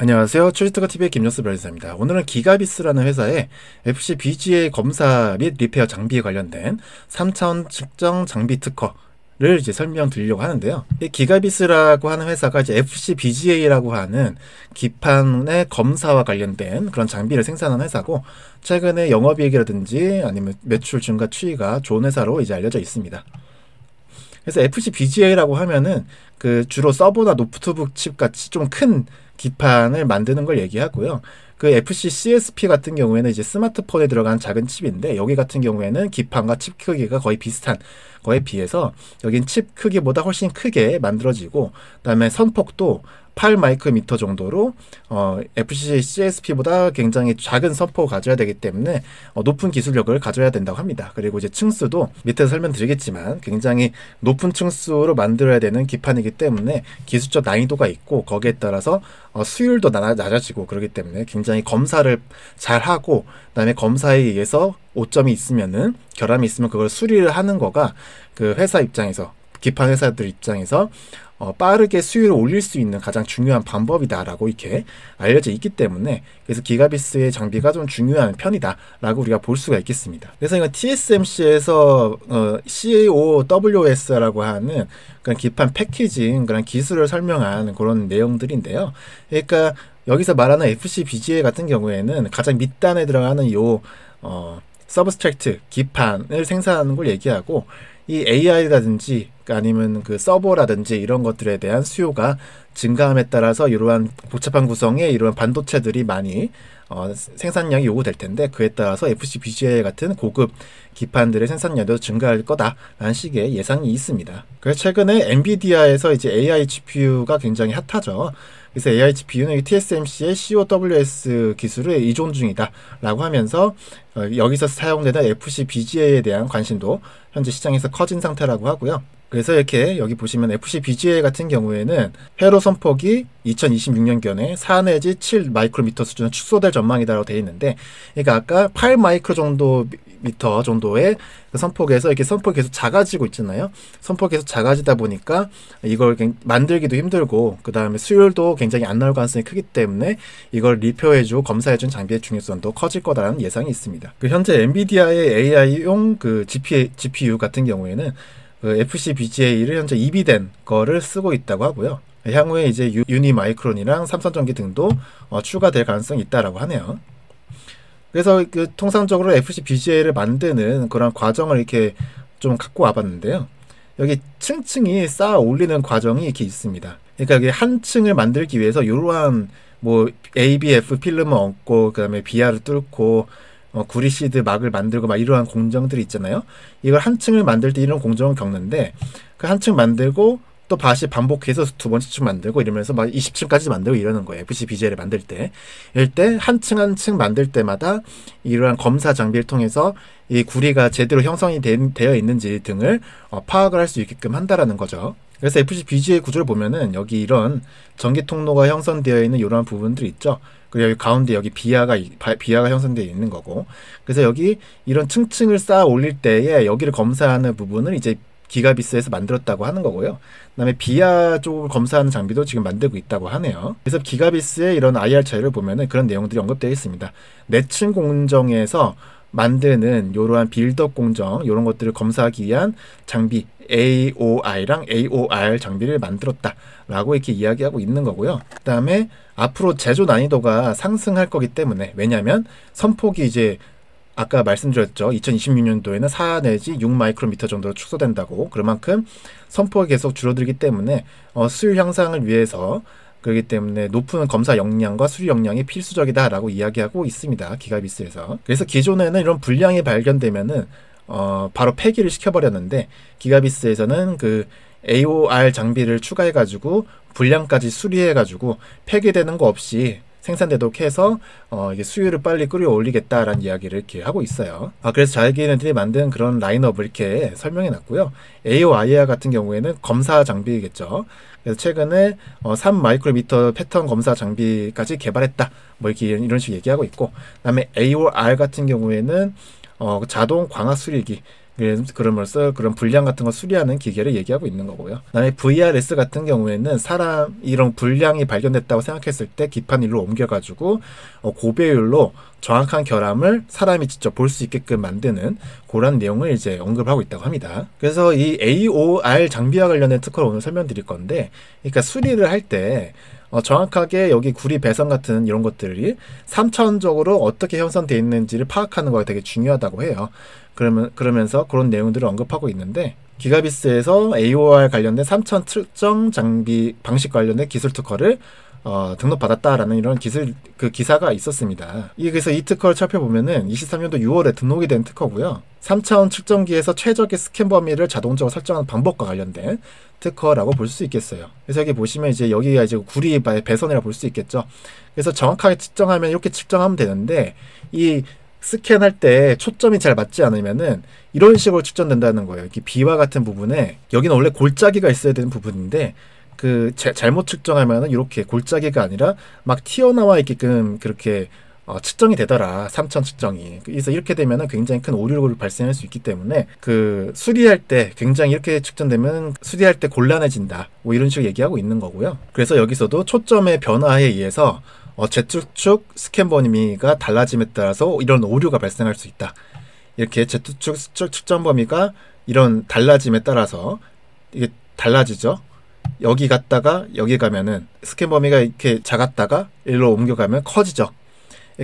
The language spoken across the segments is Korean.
안녕하세요. 출시특허TV의 김정수 변호사입니다. 오늘은 기가비스라는 회사의 FCBGA 검사 및 리페어 장비에 관련된 3차원 측정 장비 특허를 이제 설명드리려고 하는데요. 이 기가비스라고 하는 회사가 이제 FCBGA라고 하는 기판의 검사와 관련된 그런 장비를 생산하는 회사고, 최근에 영업이익이라든지 아니면 매출 증가 추이가 좋은 회사로 이제 알려져 있습니다. 그래서 FCBGA라고 하면은 그 주로 서버나 노트북 칩 같이 좀 큰 기판을 만드는 걸 얘기하고요. 그 FC-CSP 같은 경우에는 이제 스마트폰에 들어간 작은 칩인데, 여기 같은 경우에는 기판과 칩 크기가 거의 비슷한 거에 비해서 여긴 칩 크기보다 훨씬 크게 만들어지고, 그다음에 선폭도 8마이크로미터 정도로 FC-CSP보다 굉장히 작은 선폭을 가져야 되기 때문에 높은 기술력을 가져야 된다고 합니다. 그리고 이제 층수도 밑에서 설명드리겠지만 굉장히 높은 층수로 만들어야 되는 기판이기 때문에 기술적 난이도가 있고, 거기에 따라서 수율도 낮아지고 그렇기 때문에 굉장히 검사를 잘 하고, 그다음에 검사에 의해서 오점이 있으면은, 결함이 있으면 그걸 수리를 하는 거가 그 회사 입장에서, 기판 회사들 입장에서 빠르게 수율을 올릴 수 있는 가장 중요한 방법이다라고 이렇게 알려져 있기 때문에, 그래서 기가비스의 장비가 좀 중요한 편이다라고 우리가 볼 수가 있겠습니다. 그래서 이건 TSMC에서 COWS라고 하는 그런 기판 패키징 그런 기술을 설명한 그런 내용들인데요. 그러니까 여기서 말하는 FCBGA 같은 경우에는 가장 밑단에 들어가는 요 서브스트랙트 기판을 생산하는 걸 얘기하고, 이 AI라든지 아니면 그 서버라든지 이런 것들에 대한 수요가 증가함에 따라서 이러한 복잡한 구성의 이러한 반도체들이 많이 생산량이 요구될 텐데, 그에 따라서 FCBGA 같은 고급 기판들의 생산량도 증가할 거다라는 식의 예상이 있습니다. 그래서 최근에 엔비디아에서 이제 AI GPU가 굉장히 핫하죠. 그래서 AI GPU는 TSMC의 COWS 기술을 이존 중이다라고 하면서 여기서 사용되는 FCBGA에 대한 관심도 현재 시장에서 커진 상태라고 하고요. 그래서 이렇게 여기 보시면 FCBGA 같은 경우에는 회로 선폭이 2026년경에 4 내지 7 마이크로미터 수준으로 축소될 전망이다라고 되어 있는데, 그러니까 아까 8 마이크로 미터 정도의 그 선폭에서 이렇게 선폭이 계속 작아지고 있잖아요. 선폭이 계속 작아지다 보니까 이걸 만들기도 힘들고, 그 다음에 수율도 굉장히 안 나올 가능성이 크기 때문에 이걸 리페어해주고 검사해준 장비의 중요성도 커질 거다라는 예상이 있습니다. 그 현재 엔비디아의 AI용 그 GPU 같은 경우에는 그 FCBGA를 현재 EB된 거를 쓰고 있다고 하고요. 향후에 이제 유니마이크론이랑 삼성전기 등도 추가될 가능성이 있다라고 하네요. 그래서 그 통상적으로 FCBGA를 만드는 그런 과정을 이렇게 좀 갖고 와봤는데요. 여기 층층이 쌓아 올리는 과정이 이렇게 있습니다. 그러니까 여기 한 층을 만들기 위해서 이러한 뭐 ABF 필름을 얹고, 그 다음에 BR을 뚫고 구리시드 막을 만들고 막 이러한 공정들이 있잖아요. 이걸 한 층을 만들 때 이런 공정을 겪는데, 그 한 층 만들고 또 다시 반복해서 두 번째 층 만들고 이러면서 막 20층까지 만들고 이러는 거예요. FCBGA를 만들 때. 이럴 때 한 층 한 층 만들 때마다 이러한 검사 장비를 통해서 이 구리가 제대로 형성이 되어 있는지 등을 파악을 할 수 있게끔 한다라는 거죠. 그래서 FCBGA 구조를 보면은 여기 이런 전기 통로가 형성되어 있는 이러한 부분들이 있죠. 그리고 여기 가운데 여기 비하가 형성되어 있는 거고, 그래서 여기 이런 층층을 쌓아 올릴 때에 여기를 검사하는 부분을 이제 기가비스에서 만들었다고 하는 거고요. 그다음에 비하 쪽을 검사하는 장비도 지금 만들고 있다고 하네요. 그래서 기가비스의 이런 IR 차이를 보면은 그런 내용들이 언급되어 있습니다. 내층 공정에서 만드는 이러한 빌드업 공정, 이런 것들을 검사하기 위한 장비 AOI랑 AOR 장비를 만들었다라고 이렇게 이야기하고 있는 거고요. 그 다음에 앞으로 제조 난이도가 상승할 거기 때문에, 왜냐하면 선폭이 이제 아까 말씀드렸죠. 2026년도에는 4 내지 6 마이크로미터 정도로 축소된다고. 그만큼 선폭이 계속 줄어들기 때문에 수율 향상을 위해서, 그렇기 때문에 높은 검사 역량과 수리 역량이 필수적이다라고 이야기하고 있습니다. 기가비스에서. 그래서 기존에는 이런 불량이 발견되면은 바로 폐기를 시켜버렸는데, 기가비스에서는 그 AOR 장비를 추가해가지고 불량까지 수리해가지고 폐기되는 거 없이 생산되도록 해서 이게 수율을 빨리 끌어올리겠다라는 이야기를 이렇게 하고 있어요. 그래서 자기네들이 만든 그런 라인업을 이렇게 설명해 놨고요. AOIR 같은 경우에는 검사 장비겠죠. 그래서 최근에 3 마이크로미터 패턴 검사 장비까지 개발했다, 뭐 이렇게 이런 식으로 얘기하고 있고, 그다음에 AOR 같은 경우에는 자동 광학 수리기, 그럼으로써 그런 불량 같은 거 수리하는 기계를 얘기하고 있는 거고요. 그다음에 VRS 같은 경우에는 사람 이런 불량이 발견됐다고 생각했을 때 기판일로 옮겨가지고 고배율로 정확한 결함을 사람이 직접 볼 수 있게끔 만드는 그런 내용을 이제 언급하고 있다고 합니다. 그래서 이 AOR 장비와 관련된 특허를 오늘 설명드릴 건데, 그러니까 수리를 할 때 정확하게 여기 구리 배선 같은 이런 것들이 3차원적으로 어떻게 형성되어 있는지를 파악하는 거가 되게 중요하다고 해요. 그러면서 그런 내용들을 언급하고 있는데, 기가비스에서 AOR 관련된 3차원 측정 장비 방식 관련된 기술 특허를 등록받았다라는 이런 기사가 있었습니다. 그래서 이 특허를 살펴보면은 23년도 6월에 등록이 된 특허고요. 3차원 측정기에서 최적의 스캔 범위를 자동적으로 설정하는 방법과 관련된 특허라고 볼 수 있겠어요. 그래서 여기 보시면 이제 여기가 이제 구리 배선이라 볼 수 있겠죠. 그래서 정확하게 측정하면 이렇게 측정하면 되는데, 이 스캔할 때 초점이 잘 맞지 않으면은 이런 식으로 측정된다는 거예요. 이렇게 비와 같은 부분에, 여기는 원래 골짜기가 있어야 되는 부분인데 잘못 측정하면은 이렇게 골짜기가 아니라 막 튀어나와 있게끔 그렇게 측정이 되더라. 3차원 측정이. 그래서 이렇게 되면은 굉장히 큰 오류를 발생할 수 있기 때문에 수리할 때 굉장히 이렇게 측정되면 수리할 때 곤란해진다. 뭐 이런 식으로 얘기하고 있는 거고요. 그래서 여기서도 초점의 변화에 의해서 Z축 스캔 범위가 달라짐에 따라서 이런 오류가 발생할 수 있다. 이렇게 Z축 측정 범위가 이런 달라짐에 따라서 이게 달라지죠. 여기 갔다가 여기 가면은 스캔 범위가 이렇게 작았다가 일로 옮겨가면 커지죠.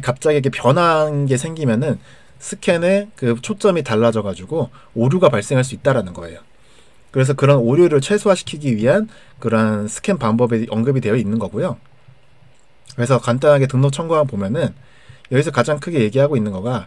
갑자기 이렇게 변한 게 생기면은 스캔의 그 초점이 달라져 가지고 오류가 발생할 수 있다라는 거예요. 그래서 그런 오류를 최소화시키기 위한 그런 스캔 방법이 언급이 되어 있는 거고요. 그래서 간단하게 등록 청구안 보면은 여기서 가장 크게 얘기하고 있는 거가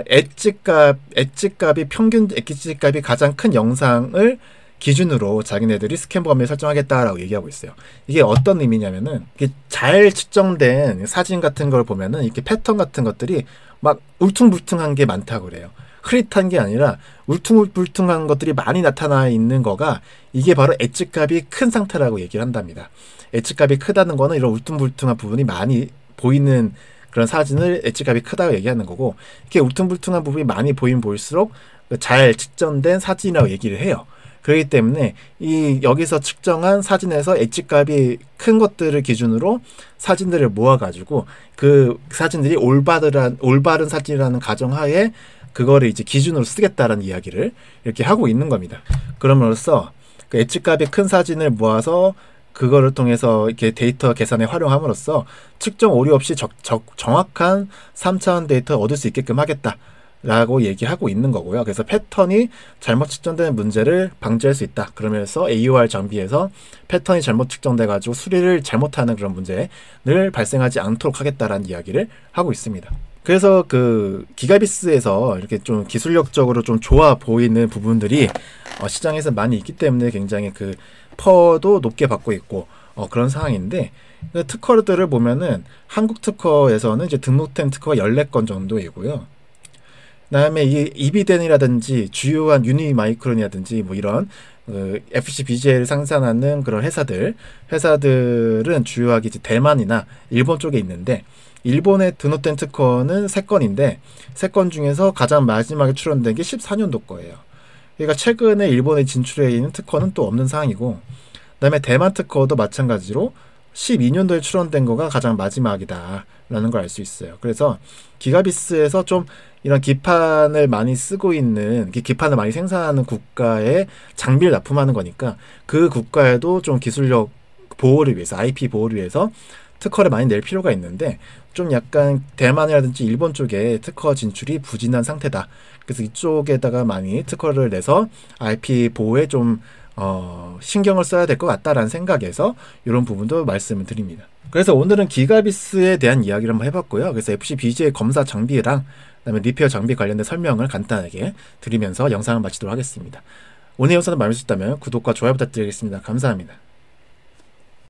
엣지값이 평균 엣지값이 가장 큰 영상을 기준으로 자기네들이 스캔 범위를 설정하겠다라고 얘기하고 있어요. 이게 어떤 의미냐면은, 이게 잘 측정된 사진 같은 걸 보면은 이렇게 패턴 같은 것들이 막 울퉁불퉁한 게 많다고 그래요. 흐릿한 게 아니라 울퉁불퉁한 것들이 많이 나타나 있는 거가 이게 바로 엣지값이 큰 상태라고 얘기를 한답니다. 엣지값이 크다는 거는 이런 울퉁불퉁한 부분이 많이 보이는 그런 사진을 엣지값이 크다고 얘기하는 거고, 이렇게 울퉁불퉁한 부분이 많이 보이면 보일수록 잘 측정된 사진이라고 얘기를 해요. 그렇기 때문에 여기서 측정한 사진에서 엣지값이 큰 것들을 기준으로 사진들을 모아가지고 그 사진들이 올바른 사진이라는 가정하에 그거를 이제 기준으로 쓰겠다라는 이야기를 이렇게 하고 있는 겁니다. 그럼으로써 그 엣지값이 큰 사진을 모아서 그거를 통해서 이렇게 데이터 계산에 활용함으로써 측정 오류 없이 정확한 3차원 데이터를 얻을 수 있게끔 하겠다 라고 얘기하고 있는 거고요. 그래서 패턴이 잘못 측정되는 문제를 방지할 수 있다. 그러면서 AOR 장비에서 패턴이 잘못 측정돼가지고 수리를 잘못하는 그런 문제를 발생하지 않도록 하겠다라는 이야기를 하고 있습니다. 그래서 기가비스에서 이렇게 좀 기술력적으로 좀 좋아 보이는 부분들이 시장에서 많이 있기 때문에 굉장히 퍼도 높게 받고 있고 그런 상황인데, 특허들을 보면은 한국 특허에서는 이제 등록된 특허가 14건 정도이고요. 그다음에 이 이비덴이라든지 주요한 유니마이크론이라든지 뭐 이런 FCBGA를 생산하는 그런 회사들은 주요하게 이제 대만이나 일본 쪽에 있는데, 일본에 등록된 특허는 3건인데 3건 중에서 가장 마지막에 출원된 게 14년도 거예요. 그러니까 최근에 일본에 진출해 있는 특허는 또 없는 상황이고, 그다음에 대만 특허도 마찬가지로 12년도에 출원된 거가 가장 마지막이다 라는 걸 알 수 있어요. 그래서 기가비스에서 좀 이런 기판을 많이 쓰고 있는, 기판을 많이 생산하는 국가에 장비를 납품하는 거니까 그 국가에도 좀 기술력 보호를 위해서, IP 보호를 위해서 특허를 많이 낼 필요가 있는데, 좀 약간 대만이라든지 일본 쪽에 특허 진출이 부진한 상태다. 그래서 이쪽에다가 많이 특허를 내서 IP 보호에 좀 신경을 써야 될 것 같다라는 생각에서 이런 부분도 말씀을 드립니다. 그래서 오늘은 기가비스에 대한 이야기를 한번 해봤고요. 그래서 FCBGA 검사 장비랑 그다음에 리페어 장비 관련된 설명을 간단하게 드리면서 영상을 마치도록 하겠습니다. 오늘 영상을 마음에 드셨다면 구독과 좋아요 부탁드리겠습니다. 감사합니다.